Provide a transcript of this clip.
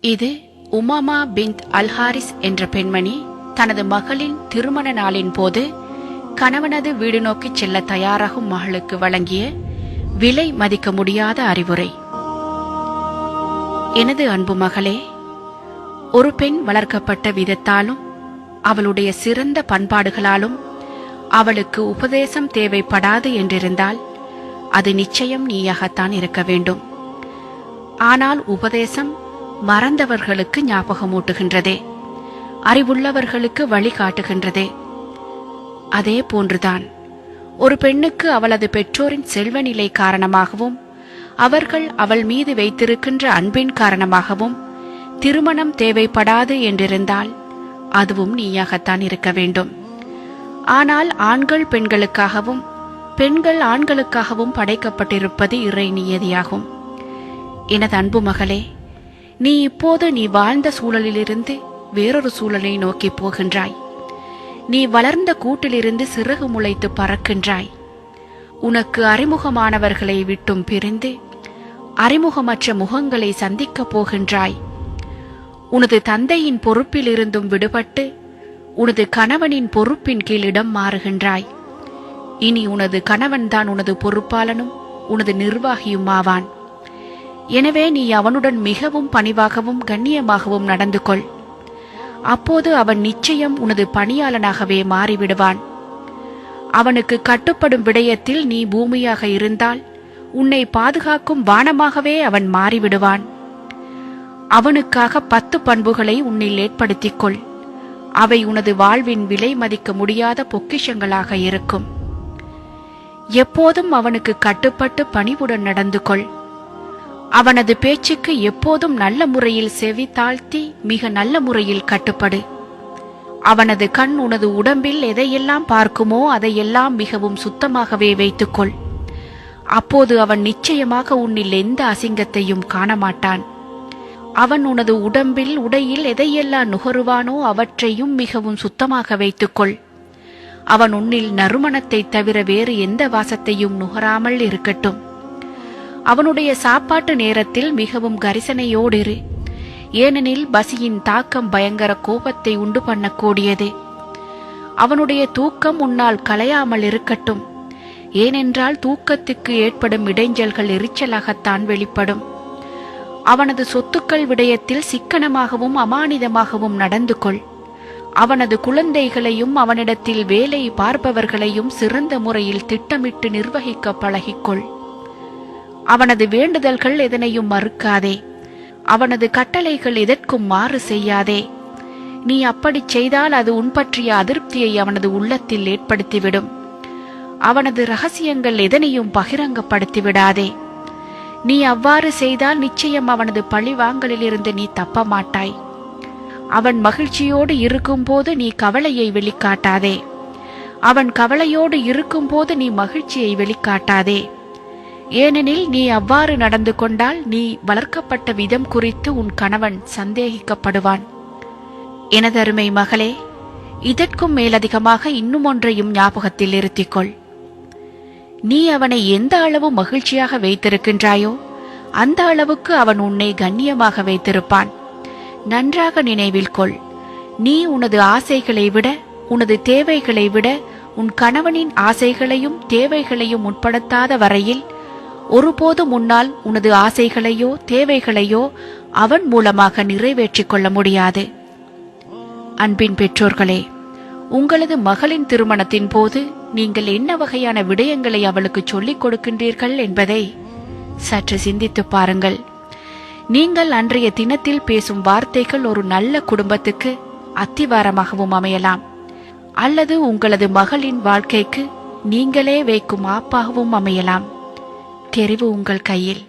இது உமாமா பின்த் அல்ஹாரிஸ் என்ற பெண்மணி தனது மகளின் திருமண நாளின் போது கணவனது வீடு நோக்கி செல்ல தயாராகும் மகளுக்கு வழங்கிய விலை மதிக்க முடியாத அறிவுரை. எனது அன்பு மகளே, ஒரு பெண் வளர்க்கப்பட்ட விதத்தாலும் அவளுடைய சிறந்த பண்பாடுகளாலும் அவளுக்கு உபதேசம் தேவைப்படாது என்றிருந்தால் அது நிச்சயம் நீயாகத்தான் இருக்க வேண்டும். ஆனால் உபதேசம் மறந்தவர்களுக்கு ஞாபகமூட்டுகின்றதே, அறிவுள்ளவர்களுக்கு வழிகாட்டுகின்றதே. அதே போன்றுதான் ஒரு பெண்ணுக்கு அவளது பெற்றோரின் செல்வநிலை காரணமாகவும் அவர்கள் அவள் மீது வைத்திருக்கின்ற அன்பின் காரணமாகவும் திருமணம் தேவைப்படாது என்றிருந்தால் அதுவும் நீயாகத்தான் இருக்க வேண்டும். ஆனால் ஆண்கள் பெண்களுக்காகவும் பெண்கள் ஆண்களுக்காகவும் படைக்கப்பட்டிருப்பது இறை நியதியாகும். எனது அன்பு மகளே, நீ இப்போது நீ வாழ்ந்த சூழலிலிருந்து வேறொரு சூழலை நோக்கி போகின்றாய். நீ வளர்ந்த கூட்டிலிருந்து சிறகு முளைத்து பறக்கின்றாய். உனக்கு அறிமுகமானவர்களை விட்டும் பிரிந்து அறிமுகமற்ற முகங்களை சந்திக்கப் போகின்றாய். உனது தந்தையின் பொறுப்பிலிருந்தும் விடுபட்டு உனது கணவனின் பொறுப்பின் கீழ் இடம் மாறுகின்றாய். இனி உனது கணவன்தான் உனது பொறுப்பாளனும் உனது நிர்வாகியும் ஆவான். எனவே நீ அவனுடன் மிகவும் பணிவாகவும் கண்ணியமாகவும் நடந்து கொள். அப்போது அவன் நிச்சயம் உனது பணியாளனாகவே மாறிவிடுவான். அவனுக்கு கட்டுப்படும் விடயத்தில் நீ பூமியாக இருந்தால் உன்னை பாதுகாக்கும் வானமாகவே அவன் மாறிவிடுவான். அவனுக்காக 10 பண்புகளை உன்னில் ஏற்படுத்திக் கொள். அவை உனது வாழ்வின் விலை மதிக்க முடியாத பொக்கிஷங்களாக இருக்கும். எப்போதும் அவனுக்கு கட்டுப்பட்டு பணிவுடன் நடந்து கொள். அவனது பேச்சுக்கு எப்போதும் நல்ல முறையில் செவி தாழ்த்தி மிக நல்ல முறையில் கட்டுப்படு. அவனது கண் உனது உடம்பில் எதையெல்லாம் பார்க்குமோ அதையெல்லாம் மிகவும் சுத்தமாகவே வைத்துக்கொள். அப்போது அவன் நிச்சயமாக உன்னில் எந்த அசிங்கத்தையும் காணமாட்டான். அவன் உனது உடம்பில் உடையில் எதையெல்லாம் நுகருவானோ அவற்றையும் மிகவும் சுத்தமாக வைத்துக்கொள். அவன் உன்னில் நறுமணத்தை தவிர வேறு எந்த வாசத்தையும் நுகராமல் இருக்கட்டும். அவனுடைய சாப்பாட்டு நேரத்தில் மிகவும் கரிசனையோடு இரு. ஏனெனில் பசியின் தாக்கம் பயங்கர கோபத்தை உண்டு பண்ணக்கூடியது. அவனுடைய தூக்கம் உன்னால் கலையாமல் இருக்கட்டும். ஏனென்றால் தூக்கத்துக்கு ஏற்படும் இடைஞ்சல்கள் எரிச்சலாகத்தான் வெளிப்படும். அவனது சொத்துக்கள் விடயத்தில் சிக்கனமாகவும் அமானிதமாகவும் நடந்து கொள். அவனது குழந்தைகளையும் அவனிடத்தில் வேலை பார்ப்பவர்களையும் சிறந்த முறையில் திட்டமிட்டு நிர்வகிக்க பழகிக்கொள். அவனது வேண்டுதல்கள் எதனையும் மறுக்காதே. அவனது கட்டளைகள் எதற்கும் மாறு செய்யாதே. நீ அப்படி செய்தால் அது உன் பற்றிய அதிருப்தியை அவனது உள்ளத்தில் ஏற்படுத்திவிடும். அவனது இரகசியங்கள் எதனையும் பகிரங்கப்படுத்திவிடாதே. நீ அவ்வாறு செய்தால் நிச்சயம் அவனது பழிவாங்கலிலிருந்து நீ தப்ப மாட்டாய். அவன் மகிழ்ச்சியோடு இருக்கும்போது நீ கவலையை வெளிக்காட்டாதே. அவன் கவலையோடு இருக்கும்போது நீ மகிழ்ச்சியை வெளிக்காட்டாதே. ஏனெனில் நீ அவ்வாறு நடந்து கொண்டால் நீ வளர்க்கப்பட்ட விதம் குறித்து உன் கணவன் சந்தேகிக்கப்படுவான். எனதருமை மகளே, இதற்கும் மேலதிகமாக இன்னும் ஒன்றையும் ஞாபகத்தில் இருத்திக்கொள். நீ அவனை எந்த அளவு மகிழ்ச்சியாக வைத்திருக்கின்றாயோ அந்த அளவுக்கு அவன் உன்னை கண்ணியமாக வைத்திருப்பான். நன்றாக நினைவில் கொள். நீ உனது ஆசைகளை விட உனது தேவைகளை விட உன் கணவனின் ஆசைகளையும் தேவைகளையும் உட்படுத்தாத வரையில் ஒருபோதும் உன்னால் உனது ஆசைகளையோ தேவைகளையோ அவன் மூலமாக நிறைவேற்றிக் கொள்ள முடியாது. அன்பின் பெற்றோர்களே, உங்களது மகளின் திருமணத்தின் போது நீங்கள் என்ன வகையான விடயங்களை அவளுக்கு சொல்லிக் கொடுக்கின்றீர்கள் என்பதை சற்று சிந்தித்து பாருங்கள். நீங்கள் அன்றைய தினத்தில் பேசும் வார்த்தைகள் ஒரு நல்ல குடும்பத்துக்கு அத்திவாரமாகவும் அமையலாம், அல்லது உங்களது மகளின் வாழ்க்கைக்கு நீங்களே வைக்கும் ஆப்பாகவும் அமையலாம். தெரிவு உங்கள் கையில்.